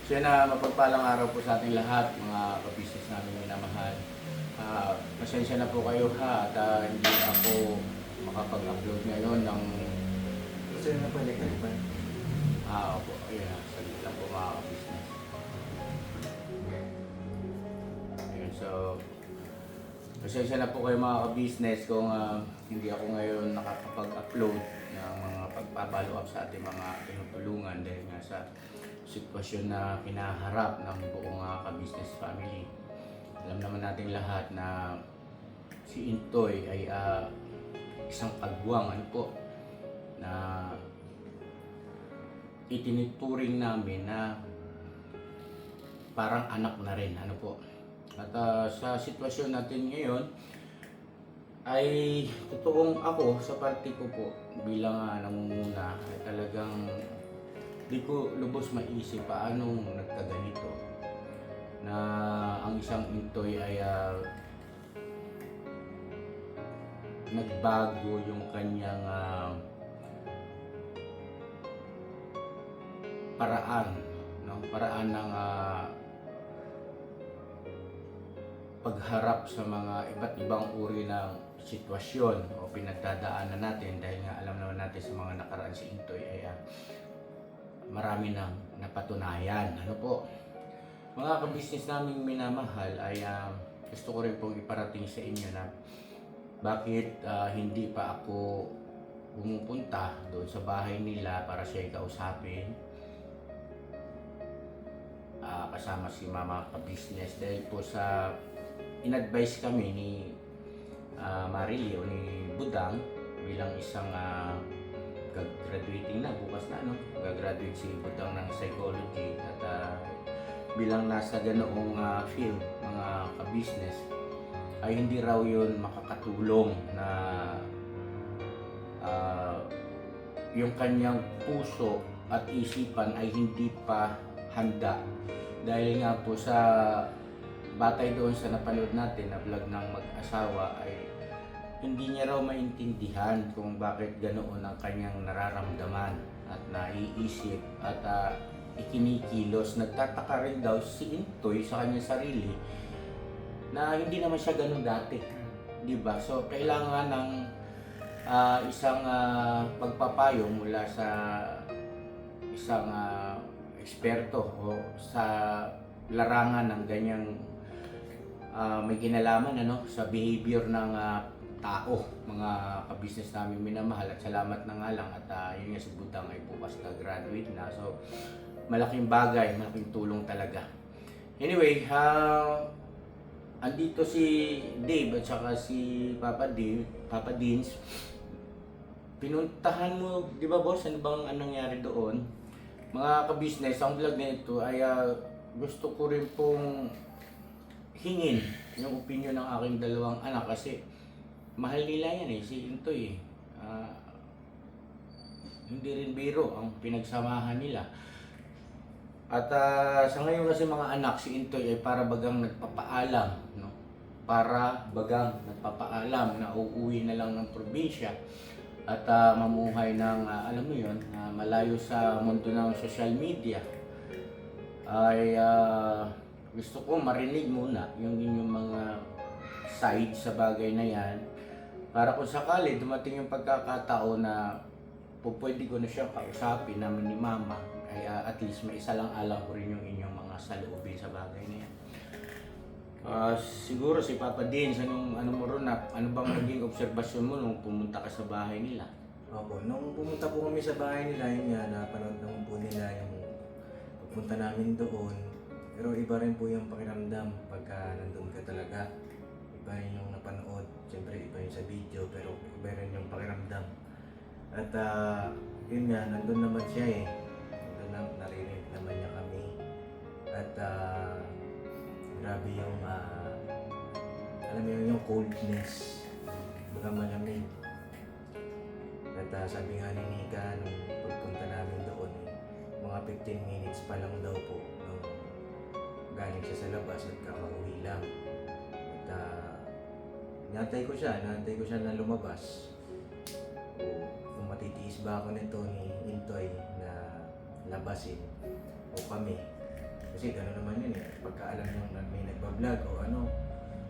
Sana mapagpalang araw po sa ating lahat, mga ka-business namin minamahal. Pasensya na po kayo ha, at hindi ako makapag-upload ngayon ng Gusto nyo na pala kalipan. po, ayun na, salit lang po mga ka-business. Ayun, so, pasensya na po kayo mga ka-business kung hindi ako ngayon nakakapag-upload ng mga pagpapalo up sa ating mga tinutulungan dahil nga sa sitwasyon na kinaharap ng buong ka-business family. Alam naman natin lahat na si Intoy ay isang kagwang na itinuturing namin na parang anak na rin At sa sitwasyon natin ngayon ay totoong ako sa parte ko po bilang nangunguna ay talagang di ko lubos maisip paano nagkaganito na ang isang Intoy ay nagbago yung kanyang paraan ng pagharap sa mga iba't ibang uri ng sitwasyon o pinagdadaanan natin dahil nga alam naman natin sa mga nakaraan si Intoy ay marami nang napatunayan. Mga ka-business naming minamahal ay gusto ko rin pong iparating sa inyo na bakit hindi pa ako pumupunta doon sa bahay nila para siya kausapin kasama si mama ka-business dahil po sa in-advise kami ni Marilio ni Budang bilang isang graduating na bukas na gagraduate si Budang ng psychology at bilang nasa ganoong field mga ka-business ay hindi raw yun makakatulong na yung kanyang puso at isipan ay hindi pa handa dahil nga po sa batay doon sa napanood natin na vlog ng mag-asawa ay hindi niya raw maintindihan kung bakit ganoon ang kanyang nararamdaman at naiisip at ikinikilos. Nagtataka rin daw si Intoy sa kanyang sarili na hindi naman siya ganun dati. Diba? So, kailangan ng isang pagpapayo mula sa isang eksperto o sa larangan ng ganyang may kinalaman sa behavior ng tao, mga ka-business namin minamahal at salamat na nga lang at yun nga si Budang ay bukas ka-graduate na, so malaking bagay, malaking tulong talaga. Anyway, andito si Dave at saka si Papa Dins. Pinuntahan mo, di ba boss, ano bang nangyari doon? Mga ka-business, ang vlog na ito ay gusto ko rin pong hingin yung opinion ng aking dalawang anak kasi mahal nila yan si Intoy hindi rin biro ang pinagsamahan nila at sa ngayon kasi mga anak si Intoy ay para bagang nagpapaalam na uuwi na lang ng probinsya at mamuhay ng alam mo yun malayo sa mundo ng social media ay gusto ko marinig muna yung inyong mga side sa bagay na yan para kung sakali dumating yung pagkakataon na pwede ko na siyang kausapin namin ni Mama ay at least may isa lang alam ko rin yung inyong mga saloobin sa bagay na yan. Siguro si Papa Dins, ano mo ron ano bang naging obserbasyon mo nung pumunta ka sa bahay nila? Opo, nung pumunta po kami sa bahay nila, yun nga, napanood naman po nila yung pagpunta namin doon. Pero iba rin po yung pakiramdam pagka nandun ka talaga. Iba rin yung napanood, siyempre iba yung sa video, pero iba rin yung pakiramdam. At yun nga, nandun naman siya nandun narinig naman niya kami. At grabe yung, alam mo yung coldness, baga malamig. At sabi nga ni Nika nung pagpunta namin doon, mga 15 minutes pa lang daw po nung galing siya sa labas at kakauwi lang. At nantay ko siya na lumabas. Kung matitiis ba ako nito ni Intoy na labasin o kami. Kasi gano'n naman yun eh. Pagka alam nyo na may nagbablog o ano,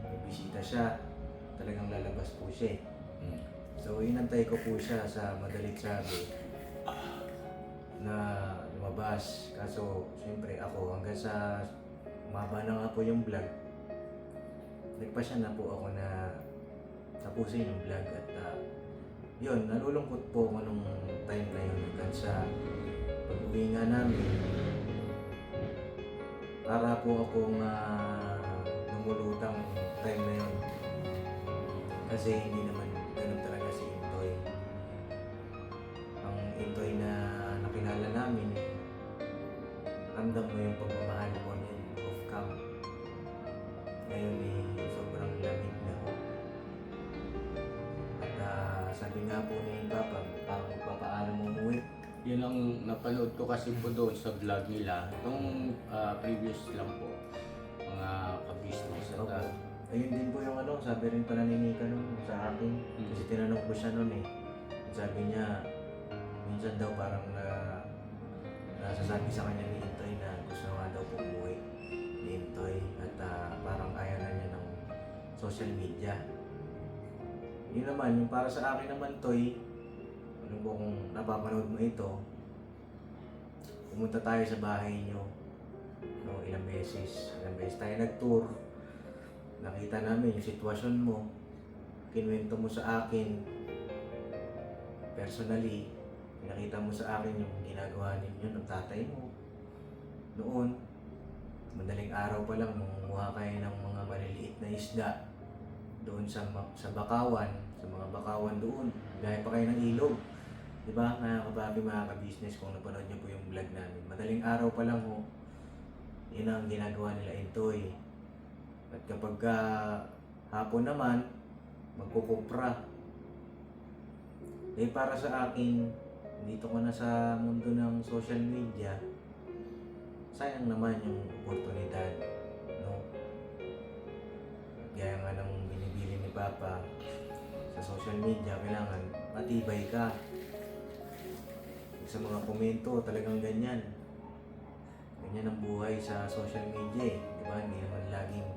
may bisita siya, talagang lalabas po siya eh. Mm. So inantay ko po siya sa madalit sabi na lumabas. Kaso siyempre ako hanggang sa umaba na nga po yung vlog, nagpasya na po ako na tapusin yung vlog at yun, nalulungkot po ako nung time na yun hanggang sa pag-uwi nga namin. Para po akong lumulutang time na yun. Kasi hindi naman ganun talaga si Intoy. Ang Intoy na nakilala namin, ramdam mo yung pagmamahal ko niya off cam. Ngayon sobrang lamig na ako. At sabi nga po ni Papa, parang magpapaalam umuwi. Yun ang napanood ko kasi po doon sa vlog nila. Itong previous lang po, mga ka-business. At, Opo. Ayun din po yung sabi rin pala ni Nika nun sa akin. Kasi tinanong ko siya nun eh. Sabi niya, minsan daw parang nasasabi sa kanya ni Intoy na gusto nga daw po umuwi ni Intoy. At parang ayaw na niya ng social media. Yun naman, yung para sa akin naman, Toy, ano po kung napapanood mo ito, pumunta tayo sa bahay niyo. No, ilang beses tayo nag-tour. Nakita namin yung sitwasyon mo. Kinuwento mo sa akin. Personally, nakita mo sa akin yung ginagawa ninyo ng tatay mo. Noon, madaling araw pa lang, mangunguha kayo ng mga maliliit na isda doon sa bakawan, sa mga bakawan doon. Gaya pa kayo ng ilog. Diba, mga kababi, mga ka-business, kung napanood niyo po yung vlog namin. Madaling araw pa lang ho, yun ang ginagawa nila Intoy. At kapag hapon naman, magkukupra. Eh para sa akin, dito ko na sa mundo ng social media, sayang naman yung oportunidad, no? Gaya nga ng binibili ni Papa sa social media, kailangan matibay ka. Sa mga komento, talagang ganyan. Ganyan ang buhay sa social media eh. Diba? Hindi naman laging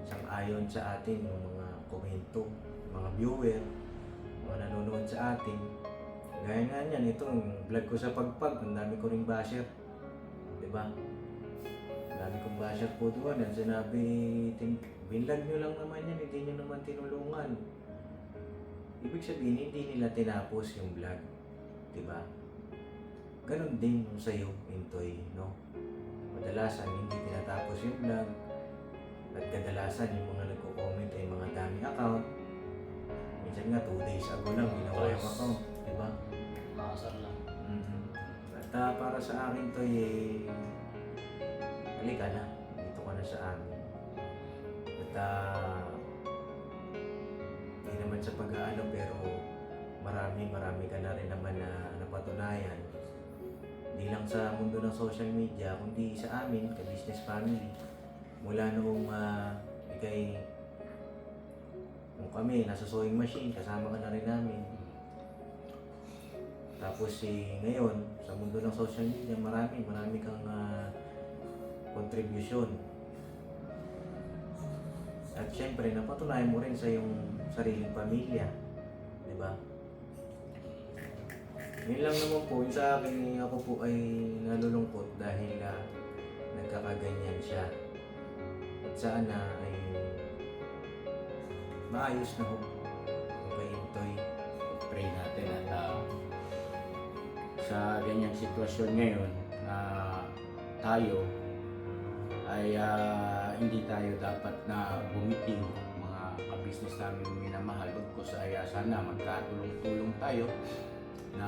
sang-ayon sa atin yung mga komento, mga viewer, mga nanonood sa atin. Gaya nga niyan, itong vlog ko sa pagpag, ang dami ko ring basher. Diba? Ang dami kong basher po doon. Ang sinabi, binlog nyo lang naman yan, hindi nyo naman tinulungan. Ibig sabihin, hindi nila tinapos yung vlog. Diba? Ganon din yung sa'yo, Intoy, no? Kadalasan, hindi tinatapos yung vlog. At kadalasan, yung mga nagko-comment ay mga dami account. Minsan nga, 2 days ago lang, ginawa yung account. Diba? Makasar lang. At para sa akin, Toy, halika na. Dito ka na sa amin. At hindi naman sa pag-aano, pero marami ka na rin naman na napatunayan. Hindi lang sa mundo ng social media, kundi sa amin, ka-business family. Mula noong nung kami nasa sewing machine, kasama ka na rin namin. Tapos ngayon, sa mundo ng social media, marami kang contribution. At syempre, napatunayan mo rin sa iyong sariling pamilya. Diba? Yun lang naman po, yung sa akin, ako po ay nalulungkot dahil nagkakaganyan siya. At sana ay maayos na ho yung kay Intoy. pray natin at sa ganyang sitwasyon ngayon na tayo ay hindi tayo dapat na bumitiw, mga ka-business namin minamahal. Bagkus ay sana magkatulong-tulong tayo na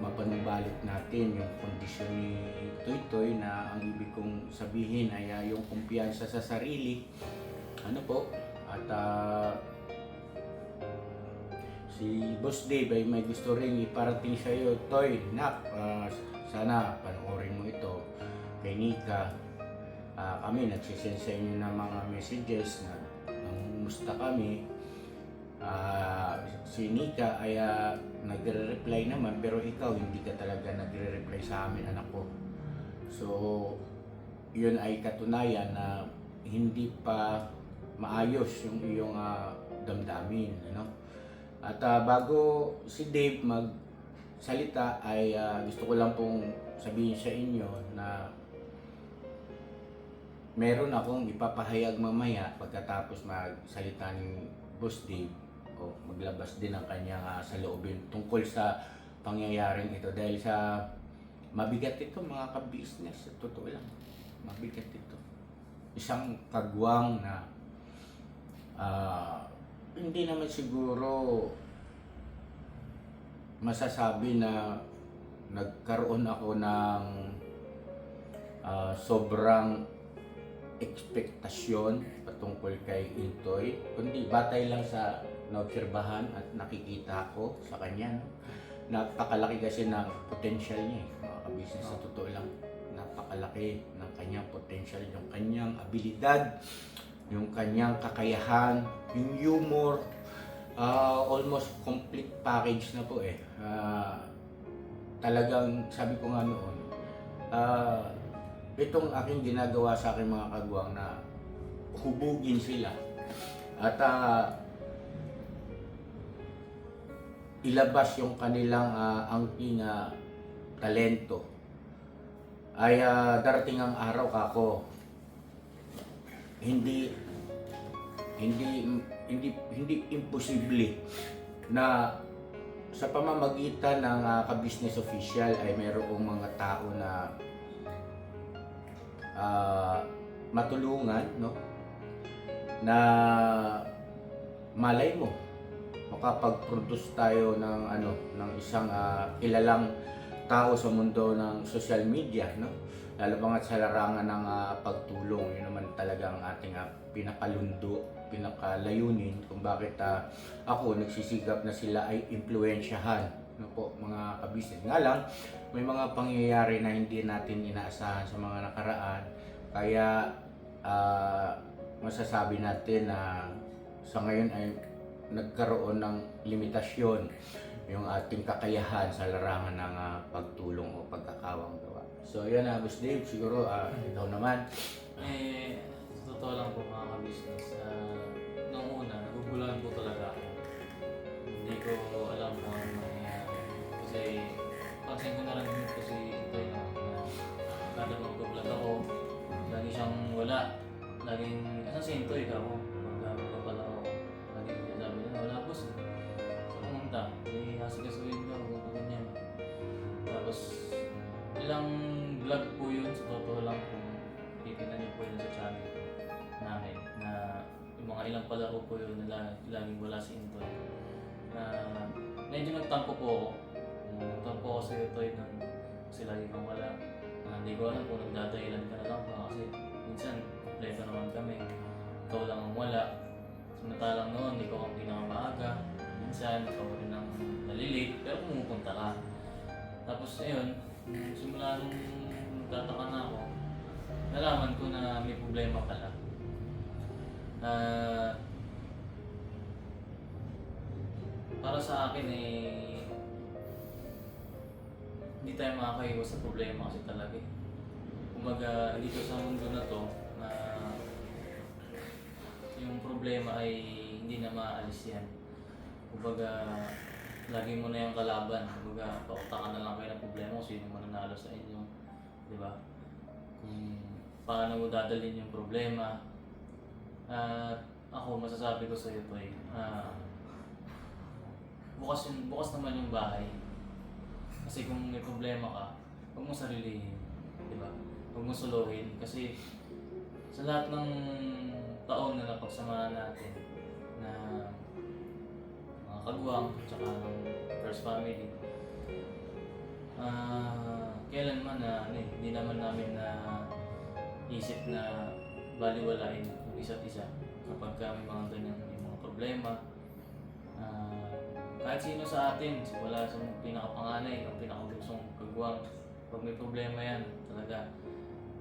mapanumbalik natin yung kondisyon ni Toy na ang ibig kong sabihin ay yung kumpiyansa sa sarili. Ano po? At si Boss Dave ay may gusto rin iparating sa iyo. Toy, nak, sana panoorin mo ito kay Nika. Kami nagsisend sa inyo ng mga messages na nangumusta kami. Si Nika ay nagre-reply naman, pero ikaw hindi ka talaga nagre-reply sa amin, anak ko. So yun ay katunayan na hindi pa maayos yung iyong damdamin, ano? At bago si Dave magsalita ay gusto ko lang pong sabihin sa inyo na meron akong ipapahayag mamaya pagkatapos magsalita ni Boss Dave o maglabas din ang kanyang saloobin tungkol sa pangyayaring ito dahil sa mabigat ito mga ka-business, sa totoo lang, mabigat ito. Isang kagwang na hindi naman siguro masasabi na nagkaroon ako ng sobrang ekspektasyon patungkol kay Intoy, kundi batay lang sa naobserbahan at nakikita ko sa kanya. No? Napakalaki kasi ng potential niya mga ka-business, sa totoo lang. Napakalaki ng kanyang potential, yung kanyang abilidad, yung kanyang kakayahan, yung humor, almost complete package na po eh. Talagang sabi ko nga noon, itong aking ginagawa sa aking mga kagwang na hubugin sila at ilabas yung kanilang angking talento ay darating ang araw kako hindi imposible na sa pamamagitan ng ka-business official ay mayroong mga tao na matulungan, no? Na malay mo makapag-produce tayo ng isang kilalang tao sa mundo ng social media, no? Lalo pa nga sa larangan ng pagtulong, yun naman talaga ang ating pinakalundo, pinakalayunin kung bakit ako nagsisigap na sila ay impluwensyahan, no po mga ka-business. Nga lang, may mga pangyayari na hindi natin inaasahan sa mga nakaraan, kaya masasabi natin na sa ngayon ay nagkaroon ng limitasyon yung ating kakayahan sa larangan ng pagtulong o pagkakawang gawa. So yan Boss Dave, siguro ikaw naman. Sa totoo lang po mga ka-business, noong una, naguguluhan po talaga ako. Hindi ko alam kung ano mangyayari. Kasi, pansin ko na rin din po si Itoy na kada mag-vlog ako, lagi siyang wala. Laging, asan si Itoy ka ako? Pagkapala ako. Lagi sabi niya, wala boss. So, pumunta. Hasigasuhin daw, ganyan. Tapos, ilang vlog po yun, sa totoo lang kung titignan niyo po yun sa channel ko namin na yung mga ilang palaro po yun na laging wala si Intoy. Medyo nagtampo po ako. Nagtampo ako sa Intoy nun kasi lagi kang wala. Hindi ko alam kung nagdadahilan ka na lang ba kasi minsan kompleto naman kami. Ikaw lang ang wala. Samantalang noon, hindi ko ang pinakamaaga. Minsan, ikaw rin ang nalilate pero pumupunta ka. Tapos ayun, simula nung nagtataka na ako, nalaman ko na may problema pala. Para sa akin hindi tayo makakaiwas sa problema kasi talaga eh. Kumaga dito sa mundo na to, na yung problema ay hindi na maaalis yan. Kumbaga, lagi mo na yung kalaban. Kumbaga, pautakan na lang kayo ng problema kung sino mananalo sa inyo. Di ba? Kung paano mo dadalhin yung problema. Ako, masasabi ko sa iyo, Toy, bukas naman yung bahay. Kasi kung may problema ka, huwag mo sarilihin. Di ba? Huwag mo suluhin. Kasi sa lahat ng taon na napagsamahan natin, na mga kagwang, tsaka ng first family, kailanman na hindi naman namin na isip na baliwalain yung isa't isa kapag may mga ganyan yung mga problema. Kahit sino sa atin, wala sa pinakapanganay, ang pinakabusong kagwang, pag may problema yan, talaga,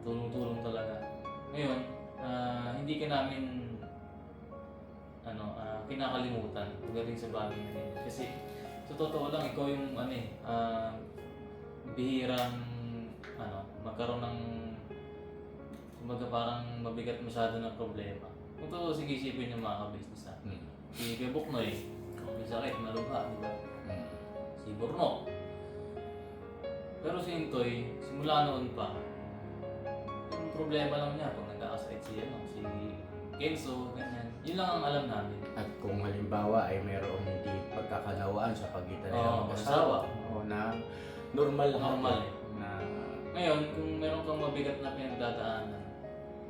tulong-tulong talaga. Ngayon, hindi ka namin kinakalimutan pagdating sa bagay na yun. Kasi sa totoo lang, ikaw yung bihirang magkaroon ng kumbaga parang mabigat masyado ng problema. Kung to, sige isipin yung mga ka-business natin. Si Kuya Buknoy, may sakit, malubha, di ba? Si Borno. Pero si Intoy, simula noon pa, yung problema lang niya pag nagkakasakit si Kenzo, ganyan. Yun lang ang alam namin. At kung halimbawa ay mayroong hindi pagkakalawaan sa pagitan ng Oo, mag-asawa o na normal lang Normal ako na Ngayon, kung meron kang mabigat na pinagdadaanan,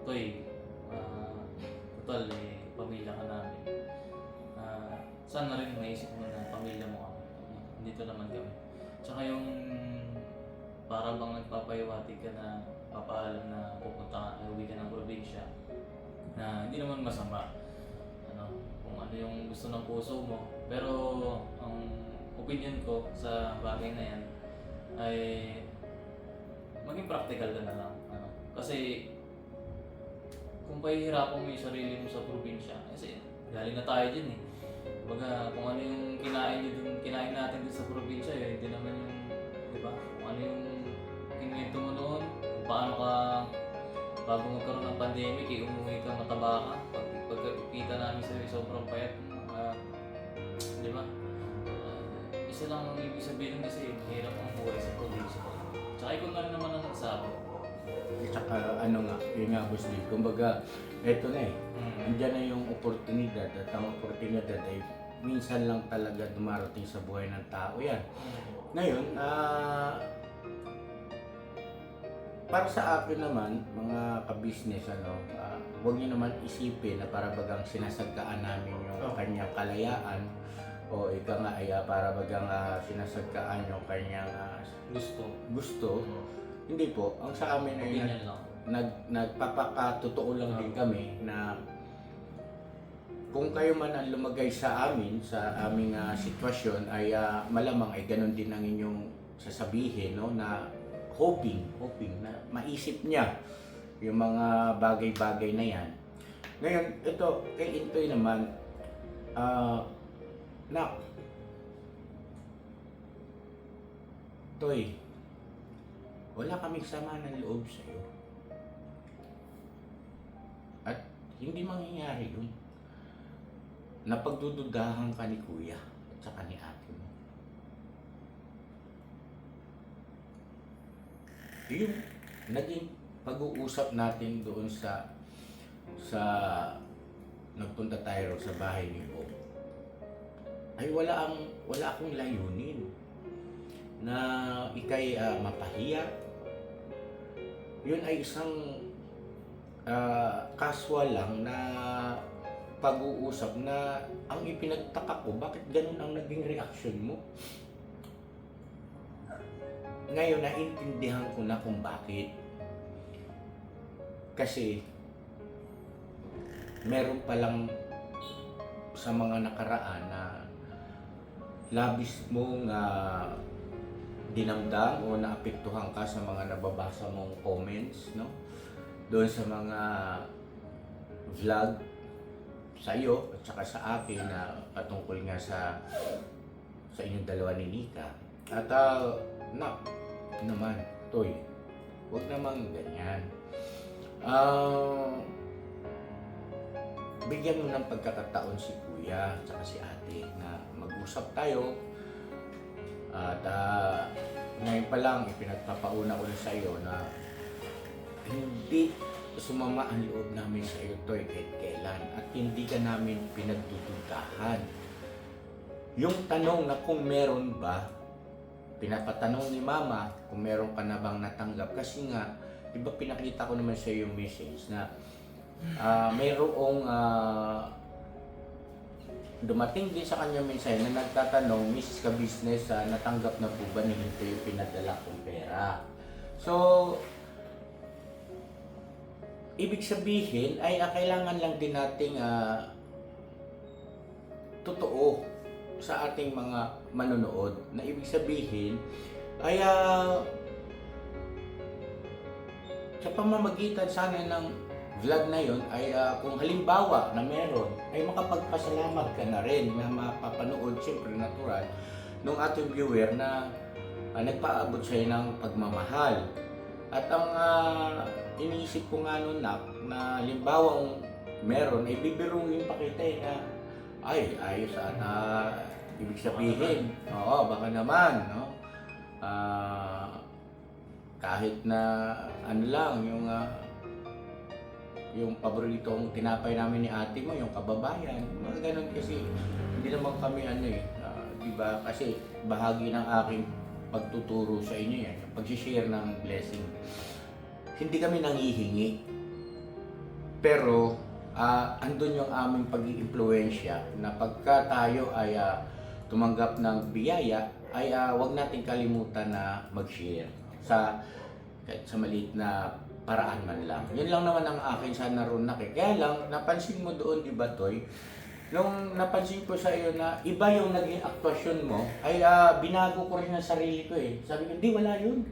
Toy, total pamilya ka namin. Sana rin maisip mo na pamilya mo kami. Dito naman kami. Tsaka yung para bang nagpapahiwatig ka na papaalam na pupunta ka, uwi ka ng probinsya, na hindi naman masama. Kung ano yung gusto ng puso mo. Pero ang opinion ko sa bagay na yan ay maging practical ka na lang. Kasi kung pahihirapan mo yung sarili mo sa probinsya, kasi galing na tayo dyan eh. Baga, kung ano yung kinain natin dun sa probinsya, hindi naman yung, di ba? Kung ano yung kinuwento mo noon, kung paano ka, bago magkaroon ng pandemic, umuwi ka mataba ka, pagkita namin sa sobrang payat, di ba? Isa lang ang ibig sabihin kasi, mahirap ang buhay sa probinsya. Tsaka ikaw na rin naman ang nagsabi. tsaka yun nga boss Dave. Kumbaga, eto na eh. Andiyan na yung oportunidad at ang oportunidad ay minsan lang talaga dumarating sa buhay ng tao yan. Ngayon, para sa akin naman, mga ka-business, huwag niyo naman isipin na para bagang sinasagkaan namin yung kanyang kalayaan o ika nga ay para bagang sinasagkaan yung kanyang gusto. Hindi po. Ang sa amin ay nagpapakatotoo lang din kami na kung kayo man ang lumagay sa amin, sa aming sitwasyon, ay malamang ay ganun din ang inyong sasabihin, no, na hoping na maisip niya yung mga bagay-bagay na yan. Ngayon, ito, kay Intoy naman, Toy, wala kaming sama ng loob sa'yo. At hindi mangyayari yun. Napagdududahan ka ni Kuya at saka ni ate mo. Yung naging pag-uusap natin doon sa nagpunta tayo sa bahay ni Bob, ay wala akong layunin na ikay mapahiya. Yun ay isang casual lang na pag-uusap na ang ipinagtaka ko, bakit ganun ang naging reaction mo? Ngayon, naintindihan ko na kung bakit. Kasi, meron palang sa mga nakaraan na labis mong dinamdam o naapektuhan ka sa mga nababasa mong comments, no? Doon sa mga vlog sa iyo at saka sa akin na patungkol nga sa inyong dalawa ni Nika. At naman, Toy, huwag naman ganyan. Bigyan mo ng pagkakataon si Kuya at saka si ate na mag-usap tayo. At ngayon pa lang, ipinagpapauna ko sa iyo na hindi sumama ang loob namin sa iyo, Toy, kahit kailan. At hindi ka namin pinagdududahan. Yung tanong na kung meron ba, pinapatanong ni Mama kung meron ka na bang natanggap. Kasi nga, diba pinakita ko naman sa iyo yung message na mayroong dumating din sa kanya mensahe na nagtatanong, Mrs. Ka-Business, natanggap na po ba ni Hinto yung pinadala kong pera? So, ibig sabihin ay kailangan lang din nating totoo sa ating mga manonood, na ibig sabihin ay sa pamamagitan sana ng vlog na yon ay kung halimbawa na meron ay makapagpasalamat ka na rin na mapapanood, siyempre natural, nung ating viewer na nagpaabot sa'yo ng pagmamahal. At ang iniisip ko nga noon na halimbawa meron, ay bibiruin pa kita na ay, ayos ata, ibig sabihin. Oo, baka naman, no? Kahit na ano lang, yung paboritong tinapay namin ni ate mo, yung kababayan, mga ganun kasi, hindi naman kami di ba? Kasi bahagi ng aking pagtuturo sa inyo yan, yung pag-share ng blessing. Hindi kami nangihingi, pero andun yung aming pag-iimpluwensya na pagka tayo ay tumanggap ng biyaya, ay wag natin kalimutan na mag-share kahit sa maliit na paraan man lang. Yun lang naman ang akin sana ron Kaya lang, napansin mo doon, di ba, Toy? Nung napansin ko sa iyo na iba yung naging aktwasyon mo, ay binago ko rin ang sarili ko eh. Sabi ko, di, wala yun.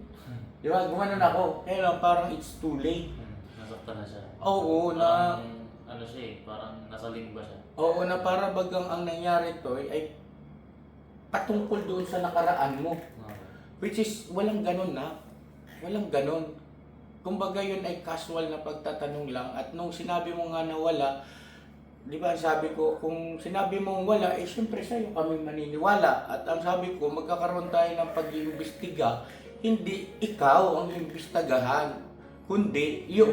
Di ba, gumanon ako. Kaya lang, parang it's too late. Nasaktan na siya. Oo, Parang, ano siya eh, parang nasa limba siya. Oo, na para bagang ang nangyari, Toy, ay patungkol doon sa nakaraan mo. Okay. Which is, walang ganun na. Walang ganun. Kumbaga yun ay casual na pagtatanong lang. At nung sinabi mo nga na wala, di ba sabi ko, kung sinabi mong wala, eh syempre sa'yo kami maniniwala. At ang sabi ko, magkakaroon tayo ng pag-iimbestiga, hindi ikaw ang imbestagahan, kundi yung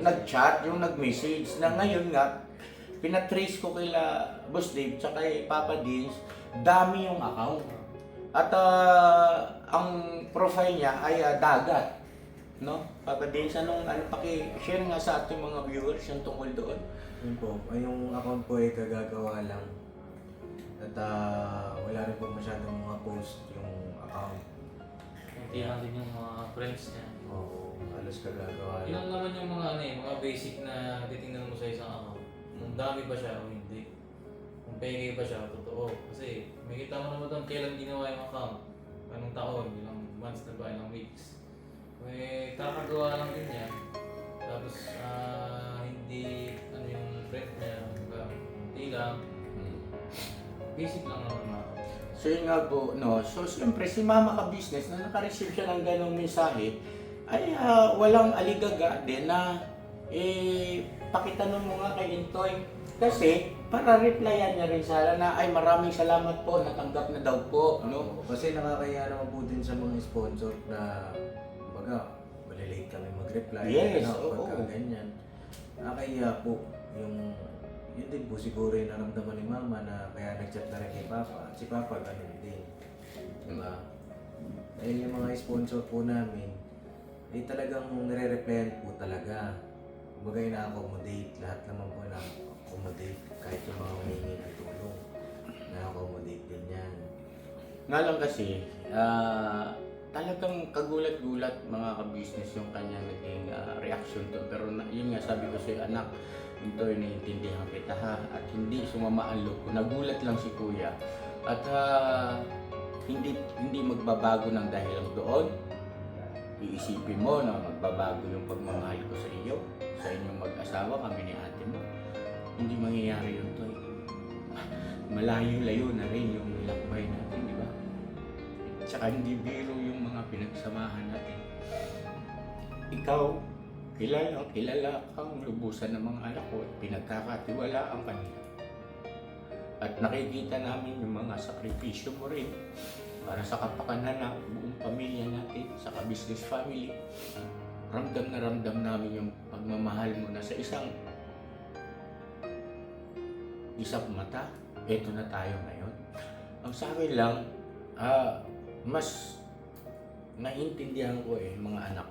nag-chat, yung nag-message, na ngayon nga, pinatrace ko kila Boss Dave tsaka kay Papa Dins, dami yung account. At ang profile niya ay dagat. No? Papa Dins, ano paki-share nga sa ating mga viewers yung tungkol doon? Yun po, yung account po ay kagagawa lang. At wala rin po masyadong mga post yung account. Hindi lang din yung mga friends niya. Oo, halos kagagawa lang. Ilan naman yung mga basic na titingnan mo sa isang account. Kung dami ba siya o hindi. Kung peke ba siya o totoo. Kasi may kita mo naman doon kailan ginawa yung account. Anong taon, ilang months na ba, ilang weeks. May kakagawa lang din yan. Tapos hindi yung friend niya. Hindi lang. Basic lang naman mga. So yun nga po, no? So siyempre si Mama Ka Business, na naka-receive siya ng ganong mensahe, ay walang aligaga din na pakitanong mo nga kay Intoy. Kasi para replyan niya rin sana na ay maraming salamat po, natanggap na daw po, no? Kasi nakakaya naman po din sa mga sponsor na baga, malilate kami mag-reply. Yes, pagka ganyan. Nakakaya po yung yun din po siguro yung naramdaman ni Mama na kaya nag-chat na rin kay Papa. At si Papa ganun din. Diba? Dahil yung mga sponsor po namin, ay talagang nire-replyan po talaga. Kumbaga ina-accommodate. Lahat naman po na-accommodate. Kahit yung mga humingi ng tulong. Na-accommodate din yan. Nga lang kasi, talagang kagulat-gulat mga ka-business yung kanyang naging reaction to. Pero yun nga sabi ko sa'yo, anak, ito naiintindihan kita ha, at hindi sumama ang loob ko. Nagulat lang si Kuya. At hindi magbabago ng dahil lang doon. Iisipin mo na magbabago yung pagmamahal ko sa iyo, sa inyong mag-asawa, kami ni ate mo. Hindi mangyayari yun, Toy. Malayo-layo na rin yung lakbay natin, di ba? Tsaka hindi biro yung mga pinagsamahan natin. Ikaw, kilala kang lubusan ng mga anak ko at pinagkakatiwalaan ka nila. At nakikita namin yung mga sakripisyo mo rin para sa kapakanan ng buong pamilya natin, sa ka-business family. Ramdam na ramdam namin yung pagmamahal mo na sa isang mata. Eto na tayo ngayon. Ang sa akin lang, mas naiintindihan ko mga anak,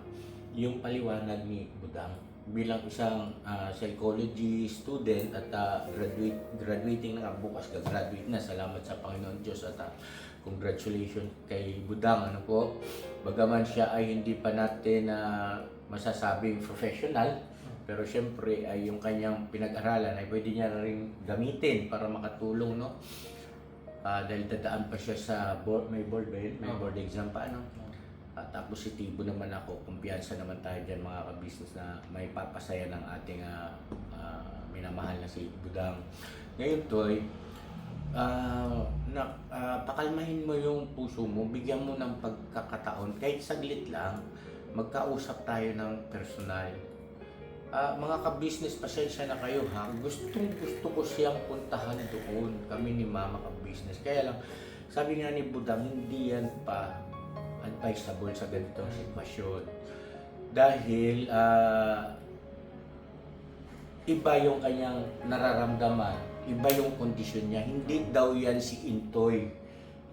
yung paliwanag ni Budang bilang isang psychology student at graduating na bukas graduate na, salamat sa Panginoon Diyos at congratulations kay Budang, ano po, bagaman siya ay hindi pa natin masasabing professional, pero syempre ay yung kanyang pinag-aralan ay pwede niya rin gamitin para makatulong, no? Dahil dadaan pa siya sa may board ba yun? May board exam pa, ano? Tapos positibo naman ako, kumpiyansa naman tayo dyan mga ka-business na may papasaya ng ating minamahal na si Budang. Ngayon, Toy, pakalmahin mo yung puso mo, bigyan mo ng pagkakataon, kahit saglit lang, magkausap tayo ng personal. Mga ka-business, pasensya na kayo ha. Gusto ko siyang puntahan doon. Kami ni Mama ka-business. Kaya lang, sabi nga ni Budang, hindi yan pa advisable sa ganitong sitwasyon. Dahil iba yung kanyang nararamdaman, iba yung kondisyon niya. Hindi daw yan si Intoy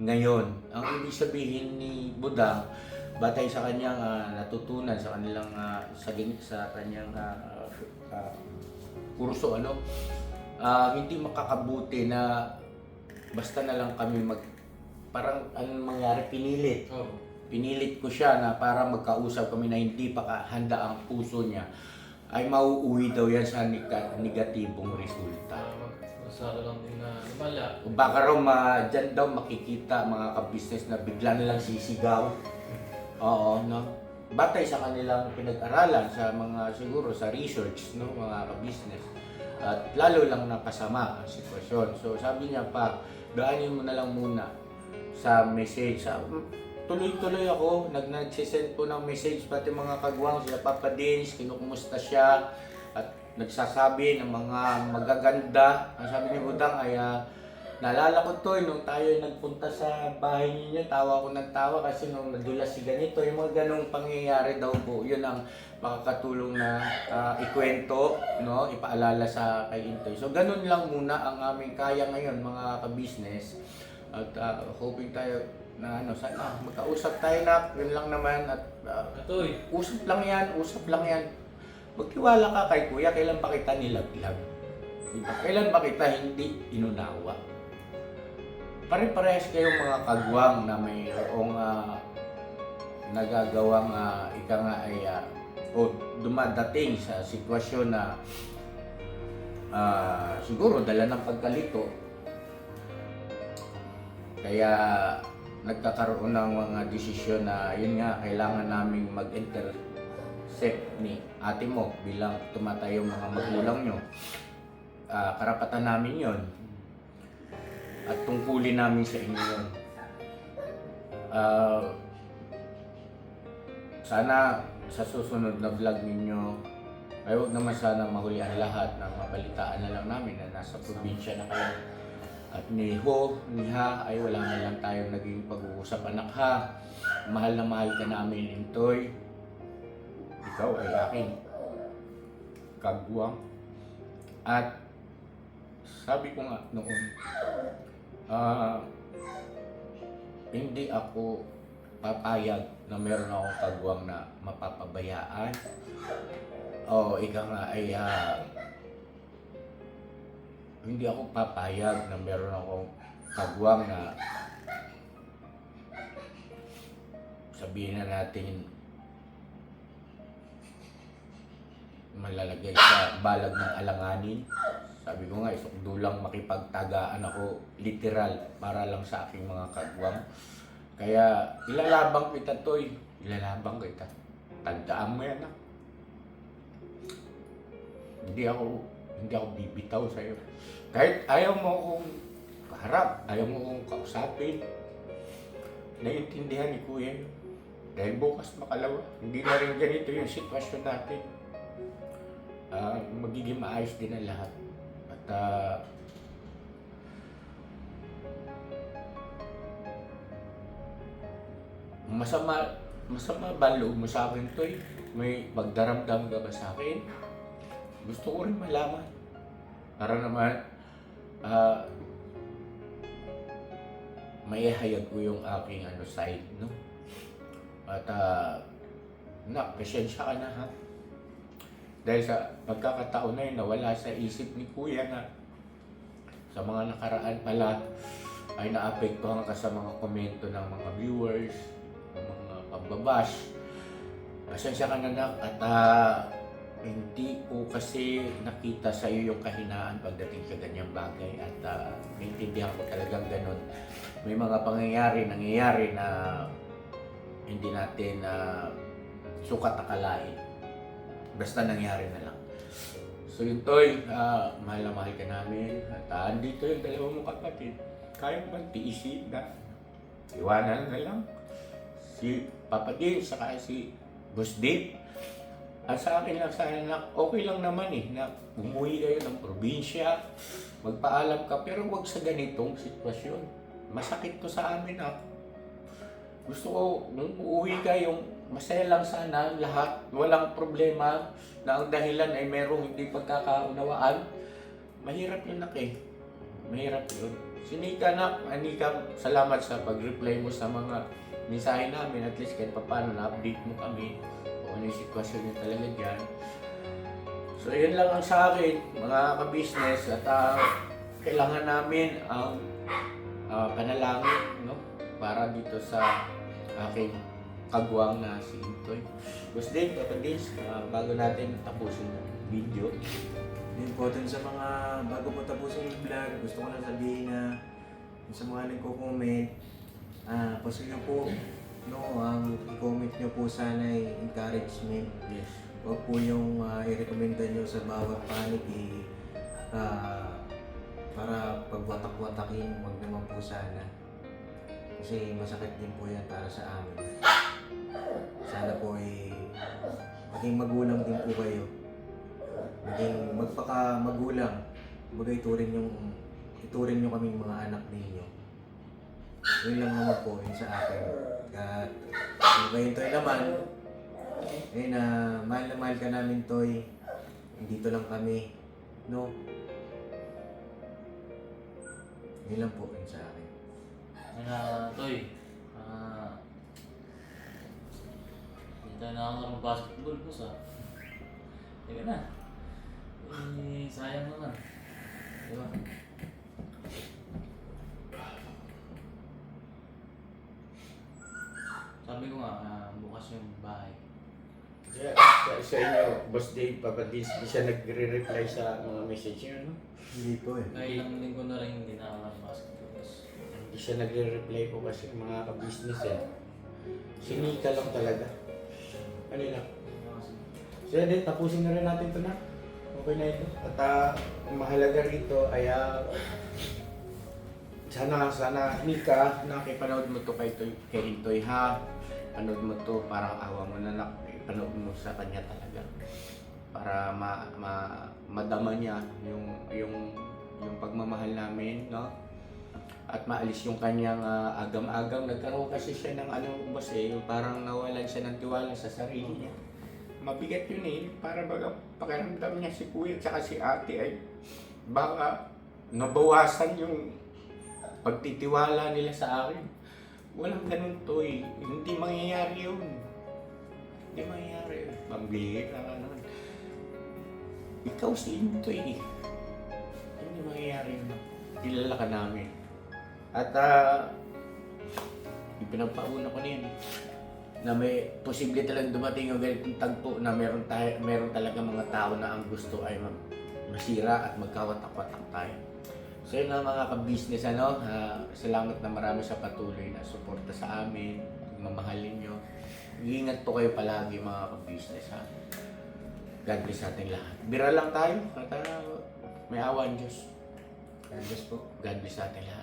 ngayon. Ang ibig sabihin ni Budang, batay sa kanyang natutunan sa kanilang sa kanyang kurso hindi makakabuti na basta na lang kami parang anong mangyari, pinilit ko siya na para magkausap kami na hindi pa handa ang puso niya, ay mauuwi daw yan sa negatibong resulta. Masara lang din na lumala. Baka raw dyan daw makikita mga ka-business na bigla na lang sisigaw. Oo, no? Batay sa kanilang pinag-aralan sa mga siguro sa research, no, mga ka-business. At lalo lang napasama ang sitwasyon. So sabi niya pa, daanin mo na lang muna sa message. Tuloy-tuloy ako, nagsisend po ng message pati mga kagwang, sila Papa Dins, kinukumusta siya at nagsasabi ng mga magaganda. Ang sabi ni Budang ay naalala ko to, nung tayo nagpunta sa bahay niyo, tawa ko ng tawa kasi nung nadulas si ganito, yung mga ganong pangyayari daw po, yun ang makakatulong na ikwento, no? Ipaalala sa kay Intoy. So ganun lang muna ang aming kaya ngayon mga ka-business. At hoping tayo na sana magkausap tayo na, yun lang naman. At usap lang yan. Magtiwala ka kay Kuya, kailan pa kita nilaglag? Diba? Kailan pa kita hindi inunawa? Pare-parehas kayong mga kagwang na mayroong nagagawang ika nga ay o dumadating sa sitwasyon na siguro dala ng pagkalito. Kaya nagkakaroon ng mga desisyon na yun nga, kailangan naming mag-intercept ni ate mo bilang tumatayong mga magulang nyo. Karapatan namin yun. At tungkulin namin sa inyo yun. Sana sa susunod na vlog ninyo ay huwag naman sana mahuli ang lahat na mabalitaan na lang namin na nasa probinsya na kayo. At ni Ha ay wala na lang tayong naging pag-uusap. Anak Ha, mahal na mahal ka namin, Intoy. Ikaw ay aking kagwang. At sabi ko nga noon, hindi ako papayag na meron akong kagwang na mapapabayaan. O ika nga ay hindi ako papayag na meron akong kagwang na sabihin na natin malalagay sa balag ng alanganin. Sabi ko nga, isukdulang makipagtagaan ako literal para lang sa aking mga kagwang. Kaya ilalabang kita, Toy. Ilalabang kita. Tandaan mo yan, Hindi ako bibitaw sa'yo. Kahit ayaw mo akong kaharap, ayaw mo akong kausapin, naiintindihan ni Kuya yun. Dahil bukas makalawa, hindi na rin ganito yung sitwasyon natin. Magiging maayos din ang lahat. At masama ba loob mo sa akin, Toy? May pagdaramdam ka ba sa akin? Gusto ko rin malaman. Para naman, maihayag ko yung aking side, no? At, pasensya ka na, ha? Dahil sa pagkakataon na yun, nawala sa isip ni Kuya na sa mga nakaraan pala ay naapektuhan ka sa mga komento ng mga viewers, ng mga pambabash. Pasensya ka na, at hindi ko kasi nakita sa iyo yung kahinaan pagdating sa ganyang bagay at naintindihan ko talagang ganun. May mga nangyayari na hindi natin sukat akalain. Basta nangyari na lang. So yun, Toy, mahal na mahal ka namin. At andito yung dalawa mong kapatid. Kaya mo bang tiisin na iwanan na lang si Papa Dins saka si Boss Dave, sa akin lang sana na okay lang naman na umuwi kayo ng probinsya, magpaalam ka, pero wag sa ganitong sitwasyon. Masakit to sa amin Gusto ko, nung uuwi kayo, masaya lang sana lahat, walang problema, na ang dahilan ay merong hindi pagkakaunawaan. Mahirap yun mahirap yun. Sinika Anika, salamat sa pag-reply mo sa mga mensahe namin, at least kahit paano na-update mo kami kung ano yung sitwasyon nyo talaga dyan. So yun lang ang sa akin, mga ka-business, at kailangan namin ang panalangin, no? Para dito sa aking kagwang na si Intoy. Boss Dave, Dins, bago natin tapusin ang video, Yun po, dun sa mga bago po tapusin yung vlog, gusto ko lang sabihin na yung sa mga nagko-comment, pasuyo po, no, ang i-comment nyo po sana ay encouragement. yes. Huwag po yung i-recommenda nyo sa bawat panig para pagwatak-watakin, huwag naman po sana. Kasi masakit din po yan para sa amin. Sana po ay maging magulang din po kayo. Maging magpaka-magulang. Kumbaga iturin nyo kaming mga anak ninyo. Yun lang naman po yun sa akin. At kung kayo Toy naman, mahal na mahal ka namin Toy. Dito lang kami. No? Yun lang po yun sa akin. Toy, hindi tayo nakakaroon ng basketball po Teka na. Sayang naman. Diba? Sabi ko nga, bukas yung bahay. Sa inyo, Boss Dave, Papa Dins, di siya nagre-reply sa mga message nyo, no? Hindi po eh. Kaya ilang linggo na rin hindi nakakaroon ng basketball. Hindi siya nagre-reply po kasi mga ka-business Sinika lang talaga. Ano lang. So yan din, tapusin na rin natin ito na. Okay na ito. At ang mahalaga rito ay sana Nika, nakipanood mo to kay Intoy ha. Panood mo to, parang awa mo na panood mo sa kanya talaga. Para madama niya yung pagmamahal namin, no? At maalis yung kanyang agam-agam. Nagkaroon kasi siya ng boss yung parang nawalan siya ng tiwala sa sarili niya. Mabigat yun para baga pakiramdam niya si kuya at si ate ay baka nabawasan yung pagtitiwala nila sa akin. Walang ganun hindi mangyayari yun. Hindi mangyayari yun. Pambihira ka naman. Ikaw si Intoy Hindi mangyayari yun. Kilala ka namin. At ipinapauna ko na yan na may posible talagang dumating yung ganitong tagpo na meron talaga mga tao na ang gusto ay masira at magkawatak-watak tayo. So yun nga mga ka-business, salamat na marami sa patuloy na suporta sa amin, mamahalin nyo. Ingat po kayo palagi mga ka-business God bless sa ating lahat. Bira lang tayo at may awa ang Diyos. God bless po. God bless sa ating lahat.